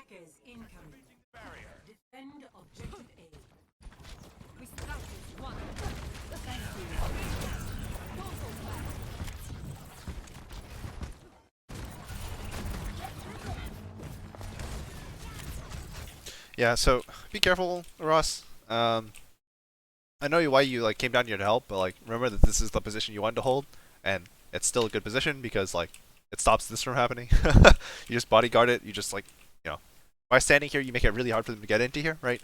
Attackers incoming. Defend objective A. We struck this one. Thank you. Yeah, so be careful, Ross. I know why you like came down here to help, but like remember that this is the position you wanted to hold, and it's still a good position because like it stops this from happening. You just bodyguard it. You just like by standing here, you make it really hard for them to get into here, right?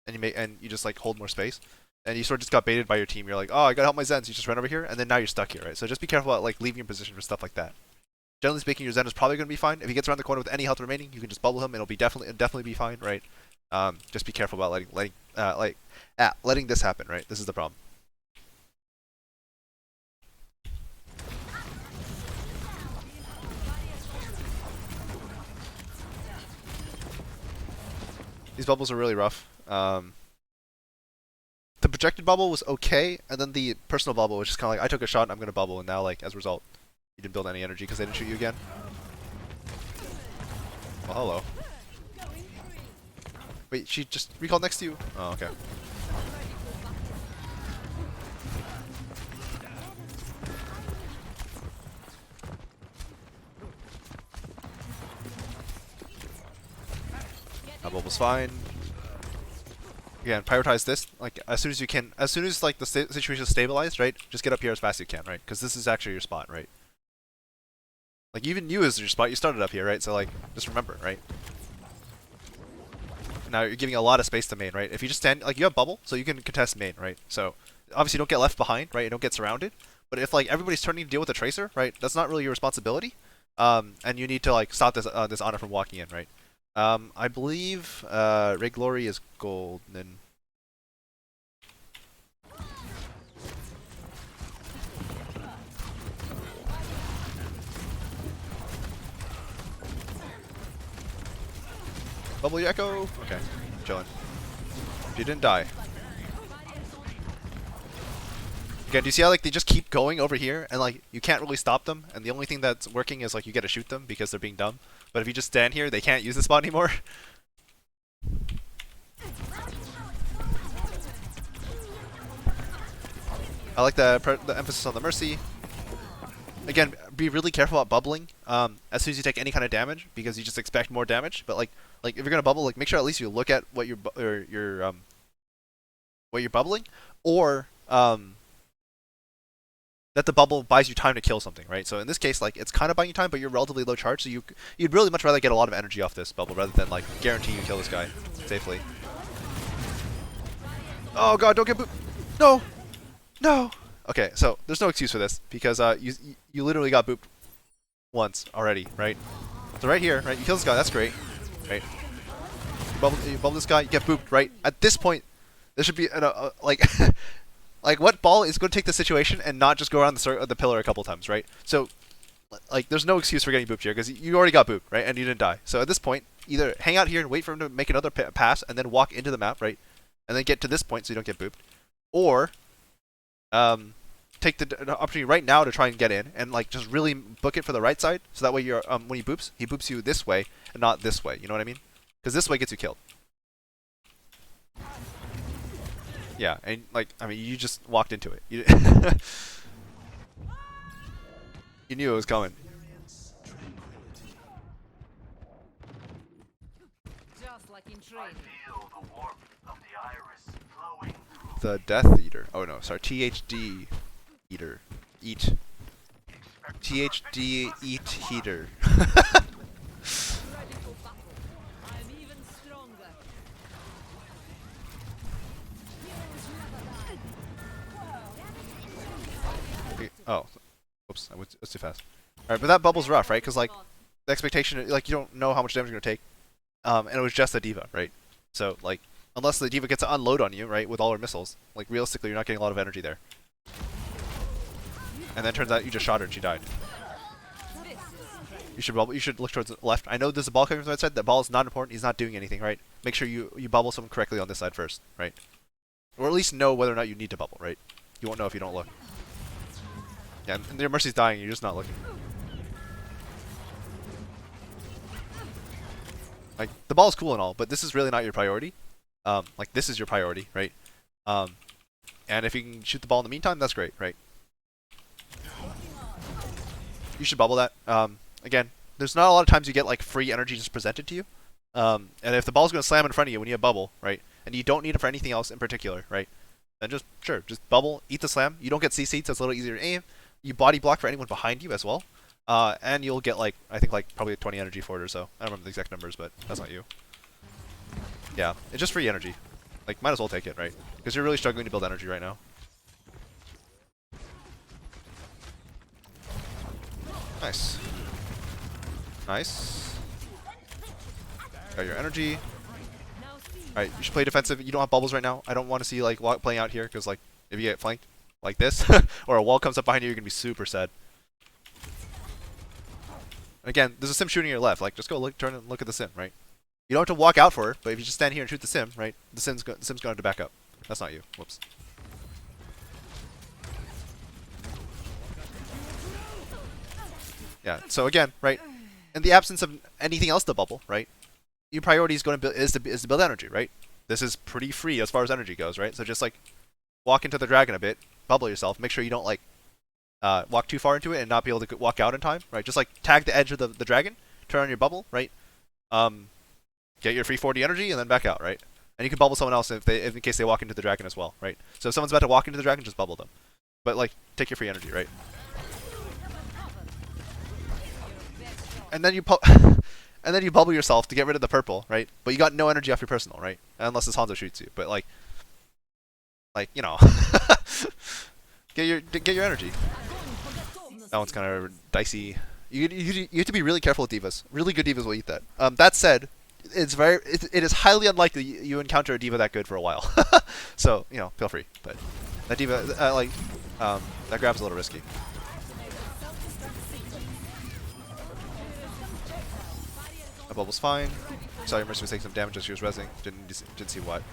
And you just like hold more space. And you sort of just got baited by your team. You're like, oh, I gotta help my Zens. You just run over here, and then now you're stuck here, right? So just be careful about like leaving your position for stuff like that. Generally speaking, your Zen is probably gonna be fine. If he gets around the corner with any health remaining, you can just bubble him. It'll be definitely be fine, right? Just be careful about letting this happen, right? This is the problem. These bubbles are really rough. The projected bubble was okay, and then the personal bubble was just kind of like, I took a shot and I'm gonna bubble, and now like as a result, you didn't build any energy because they didn't shoot you again. Well, hello. Wait, she just recalled next to you? Oh, okay. That bubble's fine. Again, prioritize this. Like as soon as you can, as soon as like the situation is stabilized, right? Just get up here as fast as you can, right? Because this is actually your spot, right? Like even you as your spot, you started up here, right? So like, just remember, right? Now you're giving a lot of space to main, right? If you just stand, like you have bubble, so you can contest main, right? So obviously you don't get left behind, right? You don't get surrounded. But if like everybody's turning to deal with the tracer, right? That's not really your responsibility. And you need to like stop this honor from walking in, right? I believe RayGlory is golden. Bubble your echo. Okay, chilling. You didn't die. Again, do you see how like they just keep going over here and like you can't really stop them, and the only thing that's working is like you get to shoot them because they're being dumb. But if you just stand here, they can't use the spot anymore. I like the emphasis on the mercy. Again, be really careful about bubbling as soon as you take any kind of damage because you just expect more damage. But like if you're gonna bubble, like make sure at least you look at what you're bubbling, or that the bubble buys you time to kill something, right? So in this case, like it's kind of buying you time, but you're relatively low charge, so you'd really much rather get a lot of energy off this bubble rather than like guarantee you kill this guy safely. Oh god, don't get booped! No, no. Okay, so there's no excuse for this because you literally got booped once already, right? So right here, right, you kill this guy, that's great, right? You bubble this guy, you get booped, right? At this point, there should be like. Like, what ball is going to take the situation and not just go around the pillar a couple times, right? So, like, there's no excuse for getting booped here because you already got booped, right? And you didn't die. So at this point, either hang out here and wait for him to make another pass and then walk into the map, right? And then get to this point so you don't get booped. Or, take the opportunity right now to try and get in and, like, just really book it for the right side. So that way you're, when he boops you this way and not this way. You know what I mean? Because this way gets you killed. Yeah, and like, I mean, you just walked into it. You, you knew it was coming. Just like in training. The Death Eater. Oh no, sorry, THD Eater. Eat. THD Eat Heater. Oh, oops, I was too fast. Alright, but that bubble's rough, right? Because, like, the expectation, like, you don't know how much damage you're going to take. And it was just a diva, right? So, like, unless the diva gets to unload on you, right, with all her missiles, like, realistically, you're not getting a lot of energy there. And then it turns out you just shot her and she died. You should bubble, you should look towards the left. I know there's a ball coming from the right side. That ball is not important. He's not doing anything, right? Make sure you bubble someone correctly on this side first, right? Or at least know whether or not you need to bubble, right? You won't know if you don't look. Yeah, and your Mercy's dying, you're just not looking. Like the ball is cool and all, but this is really not your priority. Like this is your priority, right? And if you can shoot the ball in the meantime, that's great, right? You should bubble that. Again, there's not a lot of times you get like free energy just presented to you. And if the ball's going to slam in front of you when you have bubble, right, and you don't need it for anything else in particular, right, then just bubble, eat the slam. You don't get CC, so it's a little easier to aim. You body block for anyone behind you as well, and you'll get like I think like probably 20 energy for it or so. I don't remember the exact numbers, but that's not you. Yeah, it's just free energy. Like might as well take it, right? Because you're really struggling to build energy right now. Nice. Nice. Got your energy. Alright, you should play defensive. You don't have bubbles right now. I don't want to see like playing out here because like if you get flanked like this or a wall comes up behind you, you're gonna be super sad. Again, there's a sim shooting your left. Like just go look, turn and look at the sim, right? You don't have to walk out for it, but if you just stand here and shoot the sim, right, the sim's going to back up. That's not you. Whoops. Yeah. So again, right, in the absence of anything else to bubble, right, your priority is going to is to build energy, right? This is pretty free as far as energy goes, right? So just like walk into the dragon a bit, bubble yourself, make sure you don't like walk too far into it and not be able to walk out in time, right? Just like tag the edge of the dragon, turn on your bubble, right? Get your free 40 energy and then back out, right? And you can bubble someone else if in case they walk into the dragon as well, right? So if someone's about to walk into the dragon, just bubble them. But like take your free energy, right? And then you and then you bubble yourself to get rid of the purple, right? But you got no energy off your personal, right? Unless this Hanzo shoots you. But like you know, get your energy. That one's kind of dicey. You have to be really careful with divas. Really good divas will eat that. That said, it is highly unlikely you encounter a diva that good for a while. So you know, feel free. But that diva that grab's a little risky. That bubble's fine. Saw your Mercy was taking some damage as she was rezzing. Didn't see what.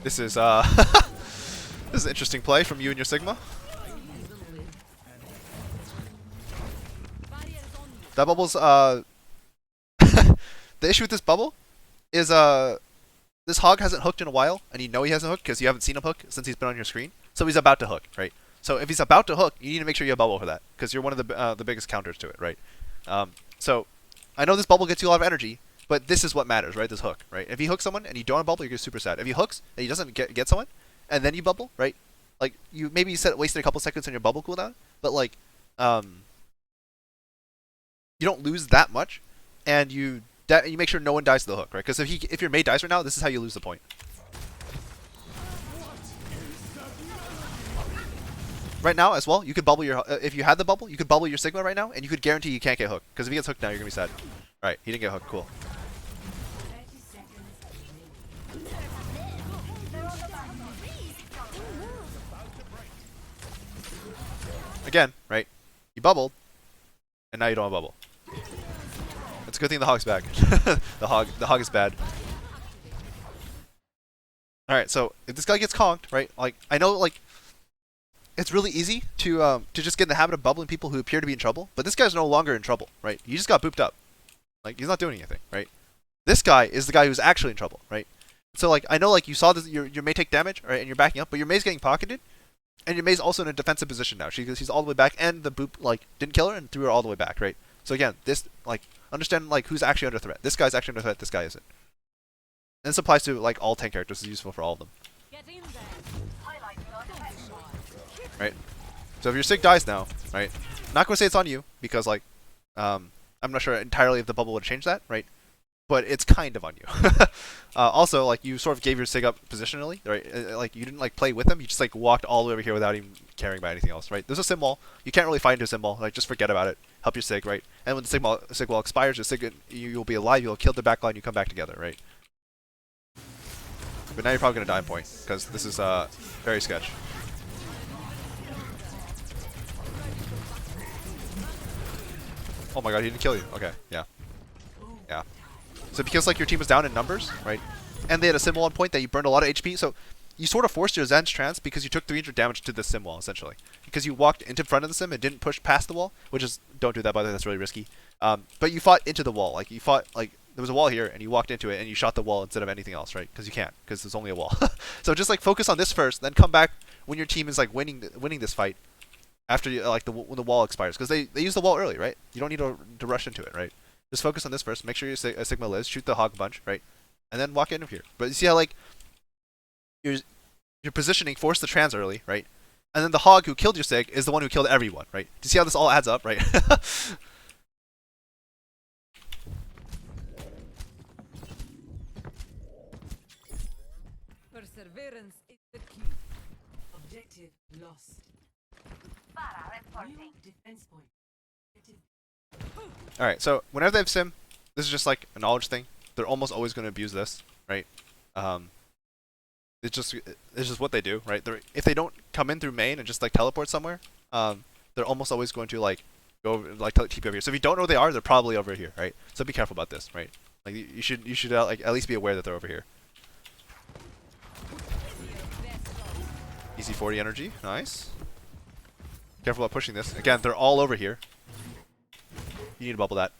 This is this is an interesting play from you and your Sigma. That bubble's the issue with this bubble is this hog hasn't hooked in a while, and you know he hasn't hooked because you haven't seen him hook since he's been on your screen. So he's about to hook, right? So if he's about to hook, you need to make sure you have bubble for that because you're one of the biggest counters to it, right? So I know this bubble gets you a lot of energy, but this is what matters, right? This hook, right? If you hook someone and you don't have bubble, you're super sad. If he hooks and he doesn't get someone, and then you bubble, right? Like you maybe wasted a couple seconds on your bubble cooldown, but like you don't lose that much, and you make sure no one dies to the hook, right? Because if your mate dies right now, this is how you lose the point. Right now as well, you could bubble your if you had the bubble, you could bubble your Sigma right now, and you could guarantee you can't get hooked. Because if he gets hooked now, you're gonna be sad. All right, he didn't get hooked. Cool. Again, right? You bubbled, and now you don't have bubble. It's a good thing the hog's back. the hog is bad. All right, so if this guy gets conked, right? Like I know, like it's really easy to just get in the habit of bubbling people who appear to be in trouble, but this guy's no longer in trouble, right? He just got booped up. Like he's not doing anything, right? This guy is the guy who's actually in trouble, right? So like I know like you saw this, your Mei take damage, right? And you're backing up, but your Mei's getting pocketed, and your Mei's also in a defensive position now. She's all the way back, and the boop like didn't kill her and threw her all the way back, right? So again, this like understand like who's actually under threat. This guy's actually under threat. This guy isn't. And this applies to like all tank characters. It's useful for all of them. Right. So if your Sig dies now, right? Not gonna say it's on you because like I'm not sure entirely if the bubble would change that, right? But it's kind of on you. Also, like you sort of gave your Sig up positionally, right? Like you didn't like play with him. You just like walked all the way over here without even caring about anything else, right? There's a sim wall. You can't really fight into a sim wall. Like just forget about it. Help your Sig, right? And when the Sig wall expires, your Sig you'll be alive. You'll kill the backline. You come back together, right? But now you're probably gonna die in point because this is very sketch. Oh my god, he didn't kill you. Okay, yeah. Yeah. So because like your team was down in numbers, right? And they had a sim wall on point that you burned a lot of HP, so you sort of forced your Zen's trance because you took 300 damage to the sim wall, essentially. Because you walked into front of the sim and didn't push past the wall, which is, don't do that by the way, that's really risky. But you fought into the wall. Like you fought like there was a wall here, and you walked into it, and you shot the wall instead of anything else, right? Because you can't, because there's only a wall. So just like focus on this first, then come back when your team is like winning this fight after you, like when the wall expires, because they use the wall early, right? You don't need to rush into it, right? Just focus on this first. Make sure you Sigma Liz, shoot the hog bunch, right? And then walk in here. But you see how like your positioning forced the trans early, right? And then the hog who killed your Sig is the one who killed everyone, right? Do you see how this all adds up, right? Perseverance is the key. Objective lost. New defense point. Objective. Alright, so whenever they have sim, this is just like a knowledge thing. They're almost always going to abuse this, right? It's just what they do, right? If they don't come in through main and just like teleport somewhere, they're almost always going to like go over, like TP over here. So if you don't know who they are, they're probably over here, right? So be careful about this, right? Like you should like at least be aware that they're over here. Easy 40 energy, nice. Careful about pushing this. Again, they're all over here. You need to bubble that.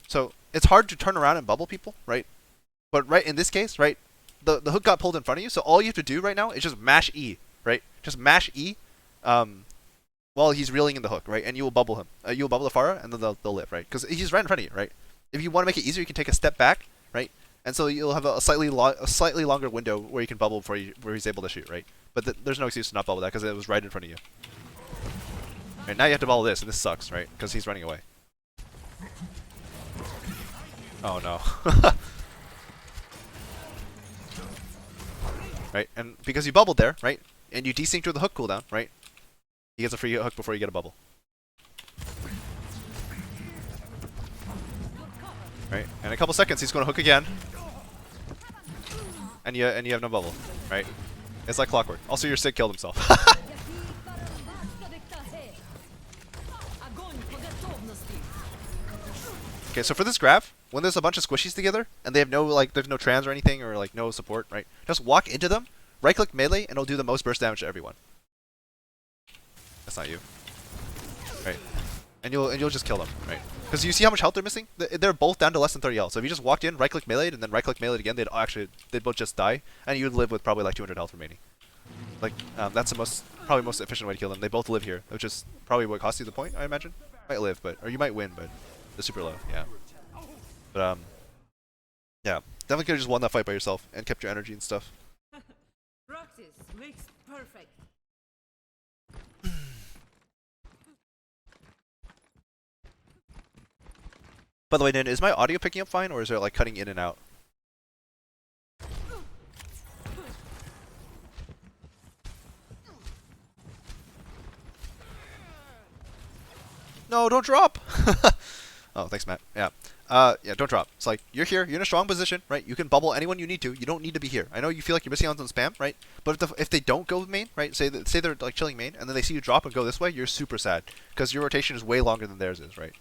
So it's hard to turn around and bubble people, right? But right in this case, right, the hook got pulled in front of you, so all you have to do right now is just mash E, right? Just mash E, while he's reeling in the hook, right? And you will bubble him. You will bubble the Pharah, and then they'll live, right? Because he's right in front of you, right? If you want to make it easier, you can take a step back, right? And so you'll have a slightly longer window where you can bubble before where he's able to shoot, right? But there's no excuse to not bubble that because it was right in front of you. Right, now you have to bubble this, and this sucks, right? Because he's running away. Oh no. Right, and because you bubbled there, right, and you desynced with the hook cooldown, right, he gets a free hook before you get a bubble. Right, and in a couple seconds he's going to hook again, and you have no bubble, right? It's like clockwork. Also, your Sig killed himself. Okay, so for this graph, when there's a bunch of squishies together and they have there's no trans or anything or like no support, right? Just walk into them, right-click melee, and it'll do the most burst damage to everyone. That's not you, right? And you'll just kill them, right? Because you see how much health they're missing? They're both down to less than 30 health. So if you just walked in, right-click melee, and then right-click melee again, they'd both just die, and you'd live with probably like 200 health remaining. Like that's the probably most efficient way to kill them. They both live here, which is probably what cost you the point, I imagine. Might live, or you might win, but they're super low, yeah. But yeah, definitely could have just won that fight by yourself and kept your energy and stuff. Practice makes perfect. By the way, Nin, is my audio picking up fine, or is it like cutting in and out? No, don't drop! Oh, thanks, Matt. Yeah. Yeah, don't drop. It's like, you're here, you're in a strong position, right? You can bubble anyone you need to. You don't need to be here. I know you feel like you're missing out on spam, right? But if they don't go with main, right? Say they're like chilling main, and then they see you drop and go this way, you're super sad. Because your rotation is way longer than theirs is, right?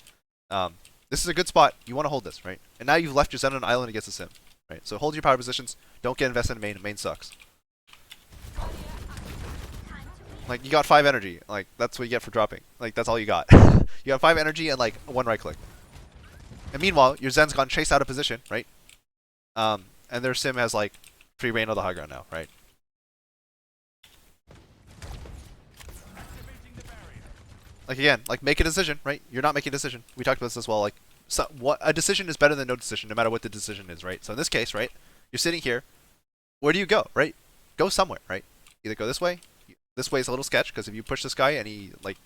This is a good spot. You want to hold this, right? And now you've left your Zen on an island against a sim, right? So hold your power positions. Don't get invested in main. Main sucks. Like, you got 5 energy. Like, that's what you get for dropping. Like, that's all you got. You got 5 energy and, like, 1 right click. And meanwhile, your Zen's gone chased out of position, right? And their sim has, like, free reign of the high ground now, right? Like, again, like, make a decision, right? You're not making a decision. We talked about this as well. Like, a decision is better than no decision, no matter what the decision is, right? So in this case, right, you're sitting here. Where do you go, right? Go somewhere, right? Either go this way. This way is a little sketch, because if you push this guy and he, like,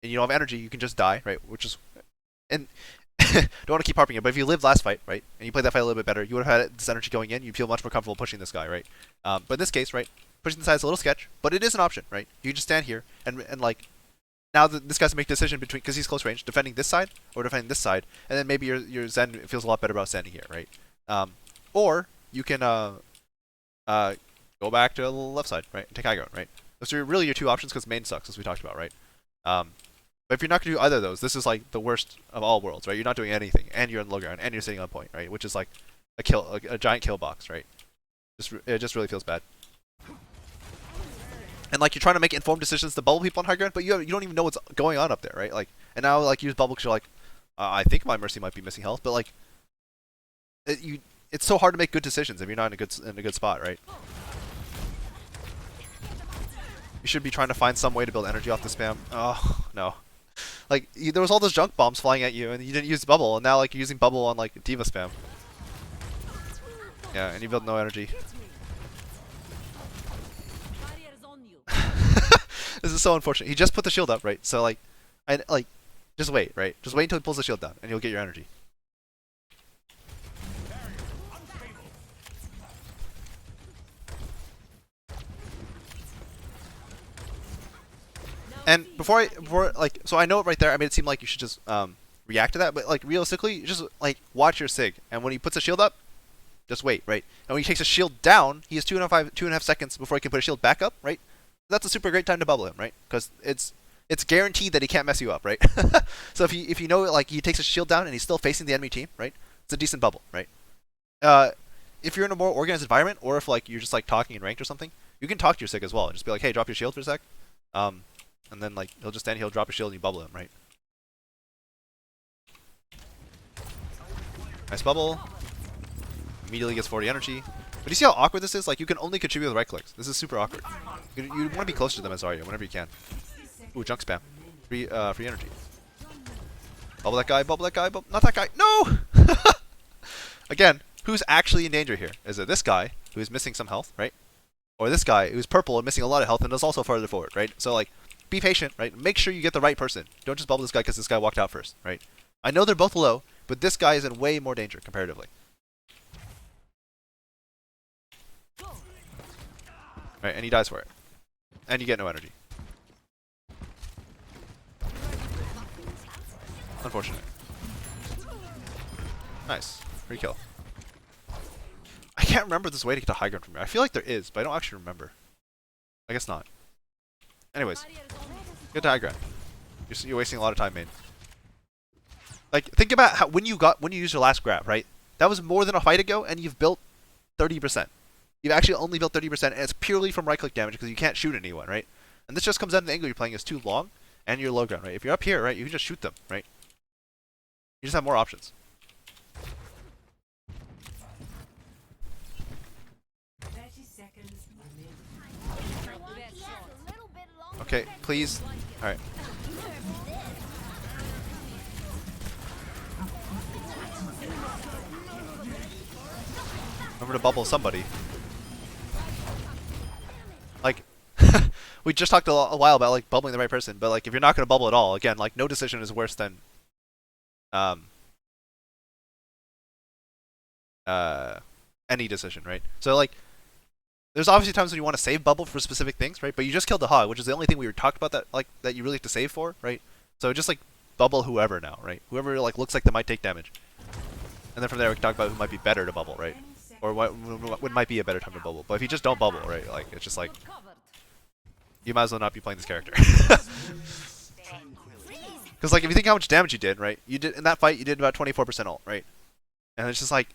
and you don't have energy, you can just die, right? Which is, and don't want to keep harping it, but if you lived last fight, right, and you played that fight a little bit better, you would have had this energy going in, you'd feel much more comfortable pushing this guy, right? But in this case, right, pushing the side is a little sketch, but it is an option, right? You can just stand here, and like, now this guy's to make a decision between, because he's close range, defending this side, or defending this side, and then maybe your Zen feels a lot better about standing here, right? Or you can go back to the left side, right, and take high ground, right? Those are really your 2 options, because main sucks, as we talked about, right? But if you're not going to do either of those, this is like the worst of all worlds, right? You're not doing anything, and you're in low ground, and you're sitting on point, right? Which is like a giant kill box, right? It just really feels bad. And like, you're trying to make informed decisions to bubble people on high ground, but you don't even know what's going on up there, right? Like, and now like you use bubble because you're like, I think my Mercy might be missing health, but like, it's so hard to make good decisions if you're not in a good spot, right? You should be trying to find some way to build energy off the spam. Oh no, like there was all those junk bombs flying at you, and you didn't use bubble, and now like you're using bubble on like diva spam. Yeah, and you build no energy. This is so unfortunate. He just put the shield up, right? So like, just wait, right? Just wait until he pulls the shield down, and you'll get your energy. And before like, so I know it right there. I made it seem like you should just react to that, but like realistically, just like watch your sig, and when he puts a shield up, just wait, right? And when he takes a shield down, he has 2.5 seconds before he can put a shield back up, right? That's a super great time to bubble him, right? Because it's guaranteed that he can't mess you up, right? So if you know like he takes a shield down and he's still facing the enemy team, right? It's a decent bubble, right? If you're in a more organized environment, or if like you're just like talking in ranked or something, you can talk to your sig as well. Just be like, hey, drop your shield for a sec. And then like he'll just stand, he'll drop a shield, and you bubble him, right? Nice bubble. Immediately gets 40 energy. But you see how awkward this is? Like you can only contribute with right clicks. This is super awkward. You want to be closer to them as Zarya whenever you can. Ooh, junk spam. Free energy. Bubble that guy, bubble that guy, not that guy. No! Again, who's actually in danger here? Is it this guy who is missing some health, right? Or this guy who's purple and missing a lot of health and is also farther forward, right? So like, be patient, right? Make sure you get the right person. Don't just bubble this guy because this guy walked out first, right? I know they're both low, but this guy is in way more danger comparatively. Right, and he dies for it. And you get no energy. Unfortunate. Nice. Free kill. I can't remember if there's a way to get to high ground from here. I feel like there is, but I don't actually remember. I guess not. Anyways, get to high ground. You're wasting a lot of time, main. Like, think about how when you used your last grab, right? That was more than a fight ago, and you've built 30%. You've actually only built 30%, and it's purely from right-click damage because you can't shoot anyone, right? And this just comes down to the angle you're playing is too long, and you're low ground, right? If you're up here, right, you can just shoot them, right? You just have more options. 30 seconds remaining. Okay, please. All right. Remember to bubble somebody. Like, we just talked a while about like bubbling the right person, but like if you're not gonna bubble at all, again, like no decision is worse than any decision, right? So like, there's obviously times when you want to save bubble for specific things, right? But you just killed the hog, which is the only thing we were talked about that you really have to save for, right? So just like bubble whoever now, right? Whoever like looks like they might take damage, and then from there we can talk about who might be better to bubble, right? Or what might be a better time to bubble. But if you just don't bubble, right, like it's just like you might as well not be playing this character. Because like if you think how much damage you did, right? You did in that fight, you did about 24% ult, right? And it's just like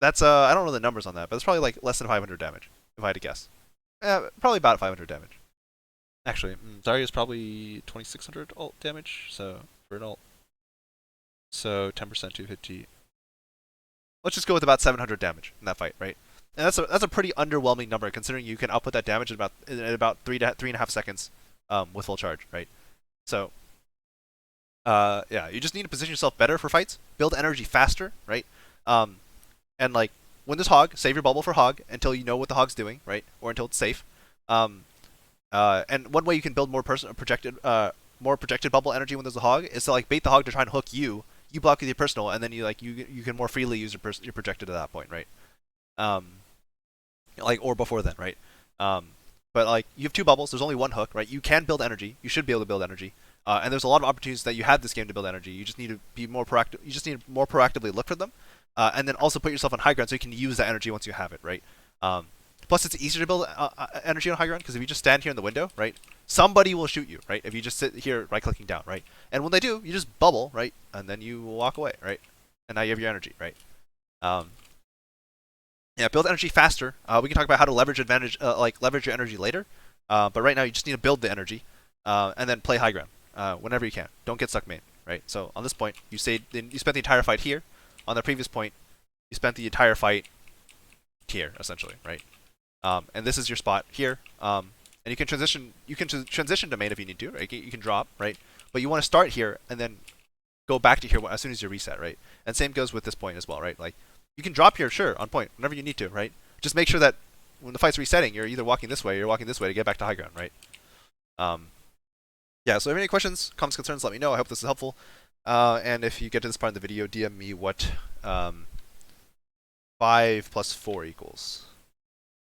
that's I don't know the numbers on that, but it's probably like less than 500 damage if I had to guess. Probably about 500 damage. Actually, Zarya is probably 2600 ult damage, so for an ult. So 10% 250. Let's just go with about 700 damage in that fight, right? And that's a pretty underwhelming number considering you can output that damage in about 3.5 seconds with full charge, right? So yeah, you just need to position yourself better for fights, build energy faster, right? And like win this hog, save your bubble for hog until you know what the hog's doing, right? Or until it's safe. And one way you can build more projected bubble energy when there's a hog is to like bait the hog to try and hook you. You block with your personal, and then you can more freely use your projected at that point, right? Like or before then, right? But like you have two bubbles. There's only one hook, right? You can build energy. You should be able to build energy. And there's a lot of opportunities that you have this game to build energy. You just need to be more proactive. You just need to more proactively look for them, and then also put yourself on high ground so you can use that energy once you have it, right? Plus, it's easier to build energy on high ground because if you just stand here in the window, right, somebody will shoot you, right? If you just sit here right-clicking down, right? And when they do, you just bubble, right? And then you walk away, right? And now you have your energy, right? Yeah, build energy faster. We can talk about how to leverage leverage your energy later. But right now, you just need to build the energy, and then play high ground whenever you can. Don't get stuck main, right? So on this point, you spent the entire fight here. On the previous point, you spent the entire fight here, essentially, right? And this is your spot here. And you can transition. You can transition domain if you need to, right? You can drop, right? But you want to start here and then go back to here as soon as you reset, right? And same goes with this point as well, right? Like you can drop here, sure, on point whenever you need to, right? Just make sure that when the fight's resetting, you're either walking this way or you're walking this way to get back to high ground, right? Yeah. So if you have any questions, comments, concerns, let me know. I hope this is helpful. And if you get to this part of the video, DM me what 5 + 4 equals.